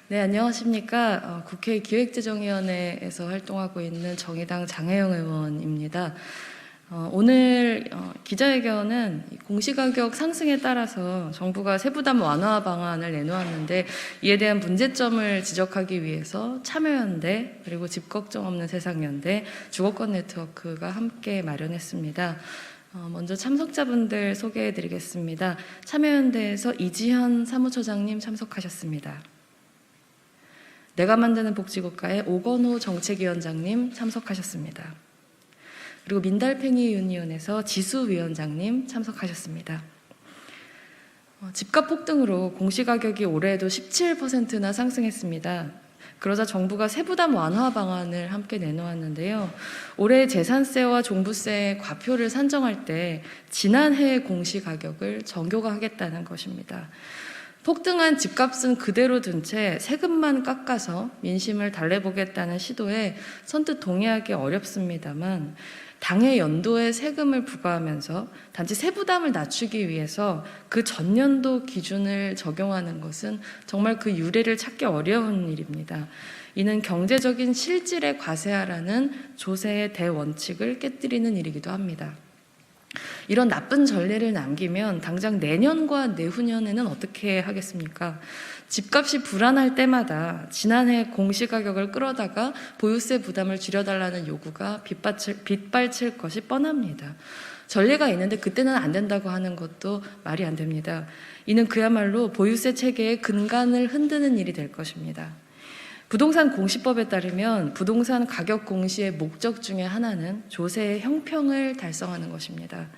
네, 안녕하십니까. 국회 기획재정위원회에서 활동하고 있는 정의당 장혜영 의원입니다. 오늘 기자회견은 공시가격 상승에 따라서 정부가 세부담 완화 방안을 내놓았는데 이에 대한 문제점을 지적하기 위해서 참여연대 그리고 집 걱정 없는 세상연대 주거권 네트워크가 함께 마련했습니다. 먼저 참석자분들 소개해드리겠습니다. 참여연대에서 이지현 사무처장님 참석하셨습니다. 내가 만드는 복지국가의 오건호 정책위원장님 참석하셨습니다. 그리고 민달팽이 유니온에서 지수위원장님 참석하셨습니다. 집값 폭등으로 공시가격이 올해에도 17%나 상승했습니다. 그러자 정부가 세부담 완화 방안을 함께 내놓았는데요. 올해 재산세와 종부세 과표를 산정할 때 지난해 공시가격을 정교화하겠다는 것입니다. 폭등한 집값은 그대로 둔 채 세금만 깎아서 민심을 달래보겠다는 시도에 선뜻 동의하기 어렵습니다만 당해 연도에 세금을 부과하면서 단지 세부담을 낮추기 위해서 그 전년도 기준을 적용하는 것은 정말 그 유례를 찾기 어려운 일입니다. 이는 경제적인 실질에 과세하라는 조세의 대원칙을 깨뜨리는 일이기도 합니다. 이런 나쁜 전례를 남기면 당장 내년과 내후년에는 어떻게 하겠습니까? 집값이 불안할 때마다 지난해 공시가격을 끌어다가 보유세 부담을 줄여달라는 요구가 빗발칠 것이 뻔합니다. 전례가 있는데 그때는 안 된다고 하는 것도 말이 안 됩니다. 이는 그야말로 보유세 체계의 근간을 흔드는 일이 될 것입니다. 부동산 공시법에 따르면 부동산 가격 공시의 목적 중에 하나는 조세의 형평을 달성하는 것입니다.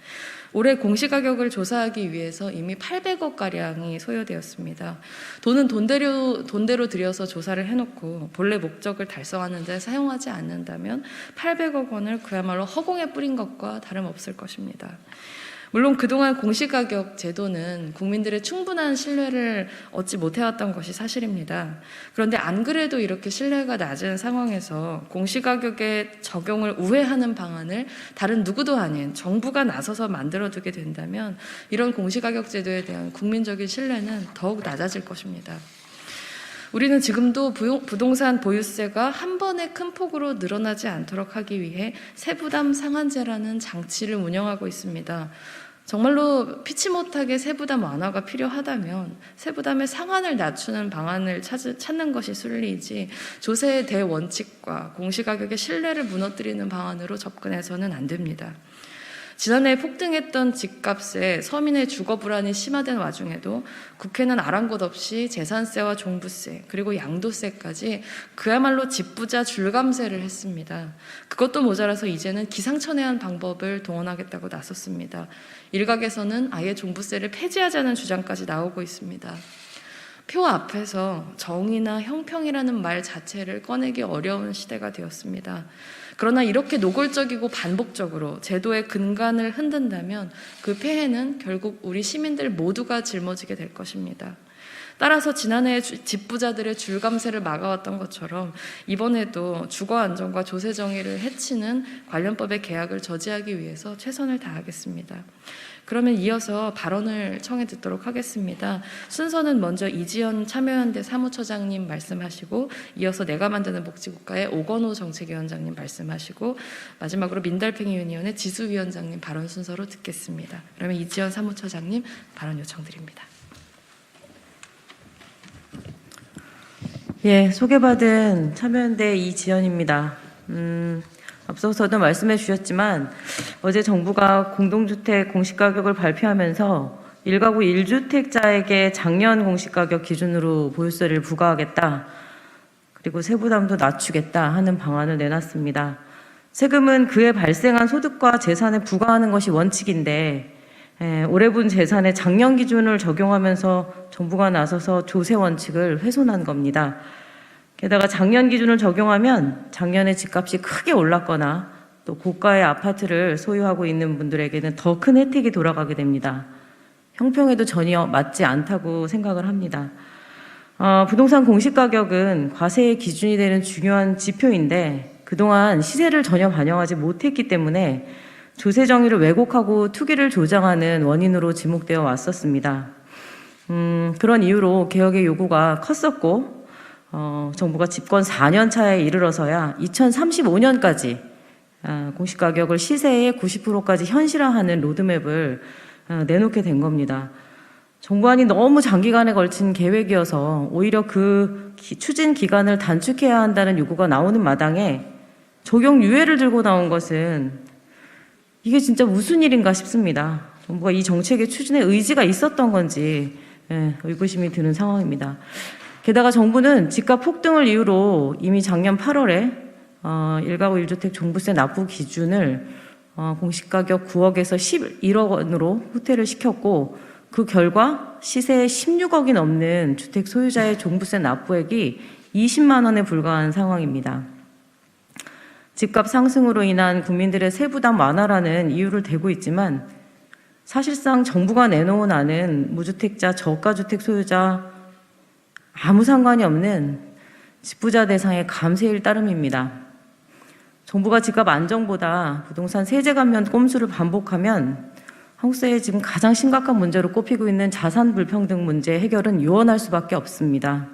올해 공시가격을 조사하기 위해서 이미 800억가량이 소요되었습니다. 돈은 돈대로 들여서 조사를 해놓고 본래 목적을 달성하는 데 사용하지 않는다면 800억 원을 그야말로 허공에 뿌린 것과 다름없을 것입니다. 물론 그동안 공시가격 제도는 국민들의 충분한 신뢰를 얻지 못해왔던 것이 사실입니다. 그런데 안 그래도 이렇게 신뢰가 낮은 상황에서 공시가격의 적용을 우회하는 방안을 다른 누구도 아닌 정부가 나서서 만들어두게 된다면 이런 공시가격 제도에 대한 국민적인 신뢰는 더욱 낮아질 것입니다. 우리는 지금도 부동산 보유세가 한 번에 큰 폭으로 늘어나지 않도록 하기 위해 세부담 상한제라는 장치를 운영하고 있습니다. 정말로 피치 못하게 세부담 완화가 필요하다면 세부담의 상한을 낮추는 방안을 찾는 것이 순리이지 조세의 대원칙과 공시가격의 신뢰를 무너뜨리는 방안으로 접근해서는 안 됩니다. 지난해 폭등했던 집값에 서민의 주거 불안이 심화된 와중에도 국회는 아랑곳 없이 재산세와 종부세 그리고 양도세까지 그야말로 집부자 줄감세를 했습니다. 그것도 모자라서 이제는 기상천외한 방법을 동원하겠다고 나섰습니다. 일각에서는 아예 종부세를 폐지하자는 주장까지 나오고 있습니다. 표 앞에서 정의나 형평이라는 말 자체를 꺼내기 어려운 시대가 되었습니다. 그러나 이렇게 노골적이고 반복적으로 제도의 근간을 흔든다면 그 폐해는 결국 우리 시민들 모두가 짊어지게 될 것입니다. 따라서 지난해 집부자들의 줄감세를 막아왔던 것처럼 이번에도 주거 안정과 조세 정의를 해치는 관련법의 개혁을 저지하기 위해서 최선을 다하겠습니다. 그러면 이어서 발언을 청해 듣도록 하겠습니다. 순서는 먼저 이지현 참여연대 사무처장님 말씀하시고 이어서 내가 만드는 복지국가의 오건호 정책위원장님 말씀하시고 마지막으로 민달팽이 유니온의 지수위원장님 발언 순서로 듣겠습니다. 그러면 이지현 사무처장님 발언 요청드립니다. 예, 소개받은 참여연대 이지연입니다. 앞서서도 말씀해 주셨지만 어제 정부가 공동주택 공시가격을 발표하면서 1가구 1주택자에게 작년 공시가격 기준으로 보유세를 부과하겠다. 그리고 세부담도 낮추겠다 하는 방안을 내놨습니다. 세금은 그에 발생한 소득과 재산에 부과하는 것이 원칙인데 올해 분 재산에 작년 기준을 적용하면서 정부가 나서서 조세 원칙을 훼손한 겁니다. 게다가 작년 기준을 적용하면 작년에 집값이 크게 올랐거나 또 고가의 아파트를 소유하고 있는 분들에게는 더 큰 혜택이 돌아가게 됩니다. 형평에도 전혀 맞지 않다고 생각을 합니다. 부동산 공시가격은 과세의 기준이 되는 중요한 지표인데 그동안 시세를 전혀 반영하지 못했기 때문에 조세 정의를 왜곡하고 투기를 조장하는 원인으로 지목되어 왔었습니다. 그런 이유로 개혁의 요구가 컸었고 정부가 집권 4년 차에 이르러서야 2035년까지 공시가격을 시세의 90%까지 현실화하는 로드맵을 내놓게 된 겁니다. 정부안이 너무 장기간에 걸친 계획이어서 오히려 그 추진 기간을 단축해야 한다는 요구가 나오는 마당에 적용 유예를 들고 나온 것은 이게 진짜 무슨 일인가 싶습니다. 정부가 이 정책의 추진에 의지가 있었던 건지 의구심이 드는 상황입니다. 게다가 정부는 집값 폭등을 이유로 이미 작년 8월에 1가구 1주택 종부세 납부 기준을 공시가격 9억에서 11억 원으로 후퇴를 시켰고 그 결과 시세의 16억이 넘는 주택 소유자의 종부세 납부액이 20만 원에 불과한 상황입니다. 집값 상승으로 인한 국민들의 세부담 완화라는 이유를 대고 있지만 사실상 정부가 내놓은 안은 무주택자, 저가주택 소유자 아무 상관이 없는 집부자 대상의 감세일 따름입니다. 정부가 집값 안정보다 부동산 세제 감면 꼼수를 반복하면 한국 사회에 지금 가장 심각한 문제로 꼽히고 있는 자산 불평등 문제 해결은 요원할 수밖에 없습니다.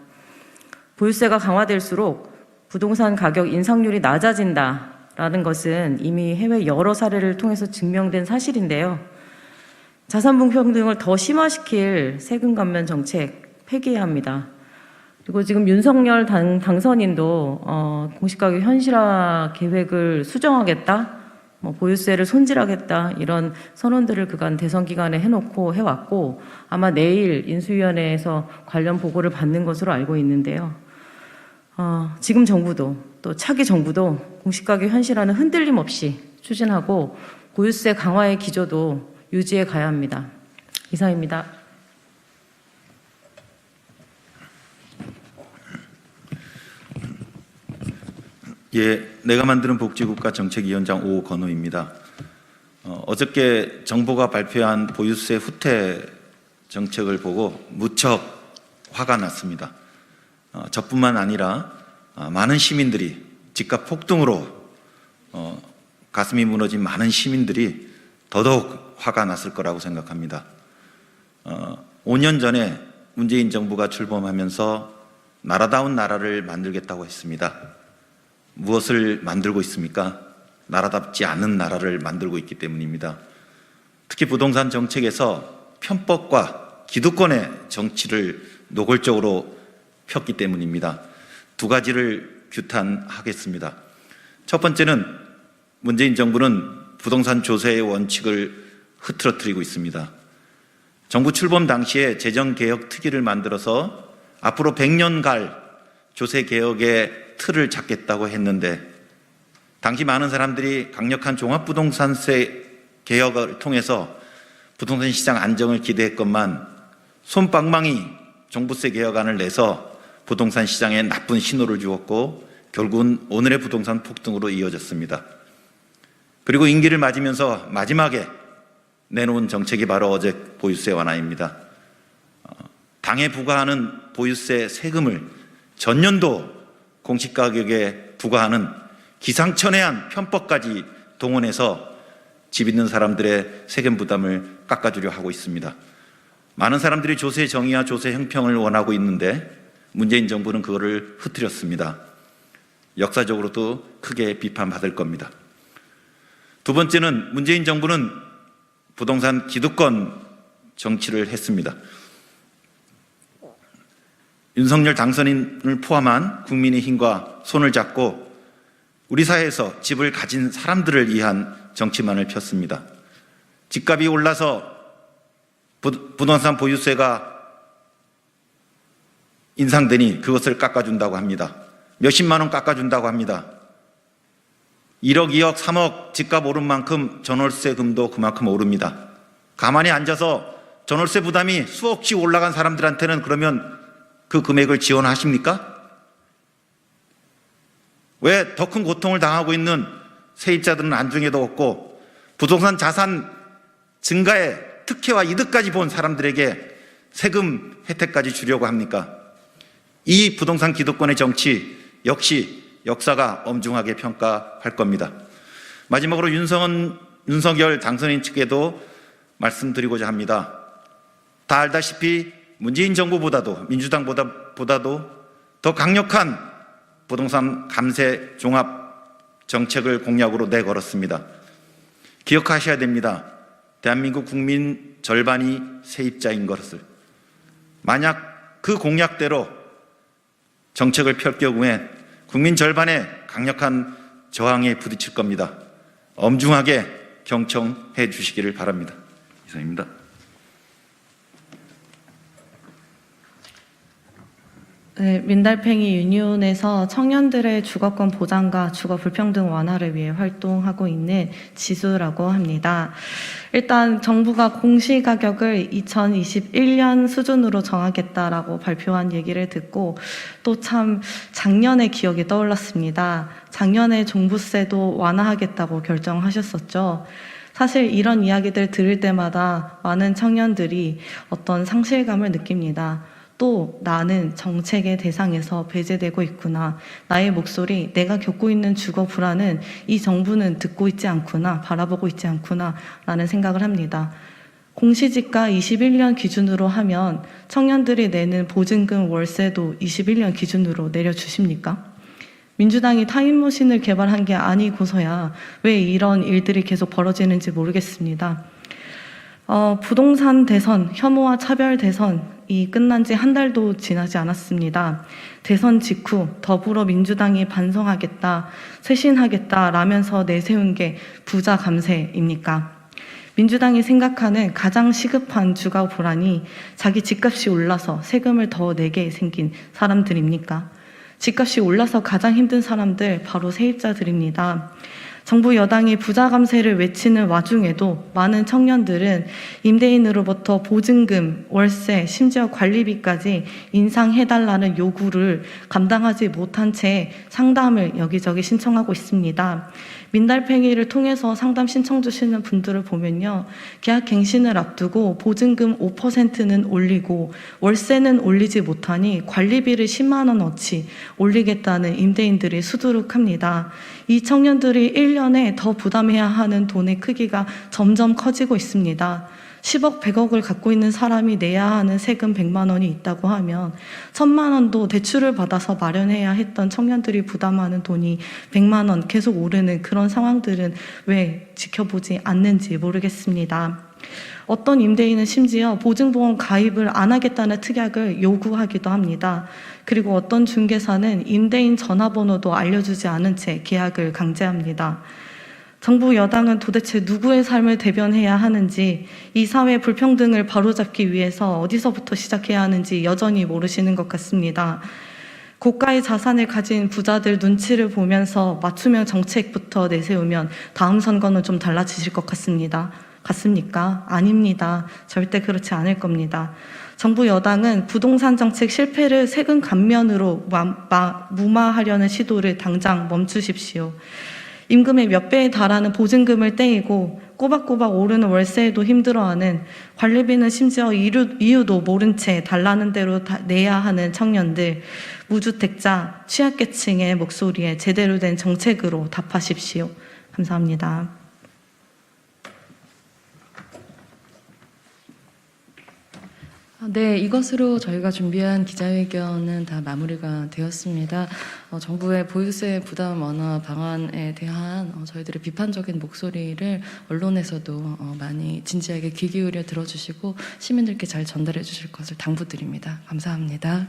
보유세가 강화될수록 부동산 가격 인상률이 낮아진다라는 것은 이미 해외 여러 사례를 통해서 증명된 사실인데요. 자산 불평등을 더 심화시킬 세금 감면 정책 폐기해야 합니다. 그리고 지금 윤석열 당선인도 공시가격 현실화 계획을 수정하겠다, 보유세를 손질하겠다 이런 선언들을 그간 대선 기간에 해놓고 해왔고 아마 내일 인수위원회에서 관련 보고를 받는 것으로 알고 있는데요. 지금 정부도 또 차기 정부도 공시가격 현실화는 흔들림 없이 추진하고 보유세 강화의 기조도 유지해 가야 합니다. 이상입니다. 예, 내가 만드는 복지국가 정책위원장 오건우입니다. 어저께 정부가 발표한 보유세 후퇴 정책을 보고 무척 화가 났습니다. 저뿐만 아니라 많은 시민들이 집값 폭등으로 가슴이 무너진 많은 시민들이 더더욱 화가 났을 거라고 생각합니다. 5년 전에 문재인 정부가 출범하면서 나라다운 나라를 만들겠다고 했습니다. 무엇을 만들고 있습니까? 나라답지 않은 나라를 만들고 있기 때문입니다. 특히 부동산 정책에서 편법과 기득권의 정치를 노골적으로 폈기 때문입니다. 두 가지를 규탄하겠습니다. 첫 번째는 문재인 정부는 부동산 조세의 원칙을 흐트러뜨리고 있습니다. 정부 출범 당시에 재정개혁 특위를 만들어서 앞으로 100년갈 조세개혁의 틀을 잡겠다고 했는데 당시 많은 사람들이 강력한 종합부동산세 개혁을 통해서 부동산 시장 안정을 기대했건만 솜방망이 종부세 개혁안을 내서 부동산 시장에 나쁜 신호를 주었고 결국은 오늘의 부동산 폭등으로 이어졌습니다. 그리고 임기를 맞으면서 마지막에 내놓은 정책이 바로 어제 보유세 완화입니다. 당에 부과하는 보유세 세금을 전년도 공시가격에 부과하는 기상천외한 편법까지 동원해서 집 있는 사람들의 세금 부담을 깎아주려 하고 있습니다. 많은 사람들이 조세 정의와 조세 형평을 원하고 있는데 문재인 정부는 그거를 흐트렸습니다. 역사적으로도 크게 비판받을 겁니다. 두 번째는 문재인 정부는 부동산 기득권 정치를 했습니다. 윤석열 당선인을 포함한 국민의힘과 손을 잡고 우리 사회에서 집을 가진 사람들을 위한 정치만을 폈습니다. 집값이 올라서 부동산 보유세가 인상되니 그것을 깎아준다고 합니다. 몇십만 원 깎아준다고 합니다. 1억, 2억, 3억 집값 오른 만큼 전월세금도 그만큼 오릅니다. 가만히 앉아서 전월세 부담이 수억씩 올라간 사람들한테는 그러면 그 금액을 지원하십니까? 왜 더 큰 고통을 당하고 있는 세입자들은 안중에도 없고 부동산 자산 증가에 특혜와 이득까지 본 사람들에게 세금 혜택까지 주려고 합니까? 이 부동산 기득권의 정치 역시 역사가 엄중하게 평가할 겁니다. 마지막으로 윤석열 당선인 측에도 말씀드리고자 합니다. 다 알다시피 문재인 정부보다도 민주당보다도 더 강력한 부동산 감세 종합 정책을 공약으로 내걸었습니다. 기억하셔야 됩니다. 대한민국 국민 절반이 세입자인 것을. 만약 그 공약대로 정책을 펼 경우에 국민 절반의 강력한 저항에 부딪힐 겁니다. 엄중하게 경청해 주시기를 바랍니다. 이상입니다. 네, 민달팽이 유니온에서 청년들의 주거권 보장과 주거 불평등 완화를 위해 활동하고 있는 지수라고 합니다. 일단 정부가 공시가격을 2021년 수준으로 정하겠다라고 발표한 얘기를 듣고 또 참 작년의 기억이 떠올랐습니다. 작년에 종부세도 완화하겠다고 결정하셨었죠. 사실 이런 이야기들 들을 때마다 많은 청년들이 어떤 상실감을 느낍니다. 또 나는 정책의 대상에서 배제되고 있구나. 나의 목소리, 내가 겪고 있는 주거 불안은 이 정부는 듣고 있지 않구나, 바라보고 있지 않구나 라는 생각을 합니다. 공시지가 21년 기준으로 하면 청년들이 내는 보증금 월세도 21년 기준으로 내려주십니까? 민주당이 타임머신을 개발한 게 아니고서야 왜 이런 일들이 계속 벌어지는지 모르겠습니다. 부동산 대선, 혐오와 차별 대선이 끝난 지 한 달도 지나지 않았습니다. 대선 직후 더불어민주당이 반성하겠다, 쇄신하겠다라면서 내세운 게 부자 감세입니까? 민주당이 생각하는 가장 시급한 주거 불안이 자기 집값이 올라서 세금을 더 내게 생긴 사람들입니까? 집값이 올라서 가장 힘든 사람들 바로 세입자들입니다. 정부 여당이 부자 감세를 외치는 와중에도 많은 청년들은 임대인으로부터 보증금, 월세, 심지어 관리비까지 인상해달라는 요구를 감당하지 못한 채 상담을 여기저기 신청하고 있습니다. 민달팽이를 통해서 상담 신청 주시는 분들을 보면요, 계약갱신을 앞두고 보증금 5%는 올리고 월세는 올리지 못하니 관리비를 10만 원어치 올리겠다는 임대인들이 수두룩합니다. 이 청년들이 1년에 더 부담해야 하는 돈의 크기가 점점 커지고 있습니다. 10억, 100억을 갖고 있는 사람이 내야 하는 세금 100만 원이 있다고 하면 1000만 원도 대출을 받아서 마련해야 했던 청년들이 부담하는 돈이 100만 원 계속 오르는 그런 상황들은 왜 지켜보지 않는지 모르겠습니다. 어떤 임대인은 심지어 보증보험 가입을 안 하겠다는 특약을 요구하기도 합니다. 그리고 어떤 중개사는 임대인 전화번호도 알려주지 않은 채 계약을 강제합니다. 정부 여당은 도대체 누구의 삶을 대변해야 하는지, 이 사회 불평등을 바로잡기 위해서 어디서부터 시작해야 하는지 여전히 모르시는 것 같습니다. 고가의 자산을 가진 부자들 눈치를 보면서 맞춤형 정책부터 내세우면 다음 선거는 좀 달라지실 것 같습니까? 아닙니다. 절대 그렇지 않을 겁니다. 정부 여당은 부동산 정책 실패를 세금 감면으로 무마하려는 시도를 당장 멈추십시오. 임금의 몇 배에 달하는 보증금을 떼이고 꼬박꼬박 오르는 월세에도 힘들어하는, 관리비는 심지어 이유도 모른 채 달라는 대로 내야 하는 청년들, 무주택자, 취약계층의 목소리에 제대로 된 정책으로 답하십시오. 감사합니다. 네, 이것으로 저희가 준비한 기자회견은 다 마무리가 되었습니다. 정부의 보유세 부담 완화 방안에 대한 저희들의 비판적인 목소리를 언론에서도 많이 진지하게 귀 기울여 들어주시고 시민들께 잘 전달해 주실 것을 당부드립니다. 감사합니다.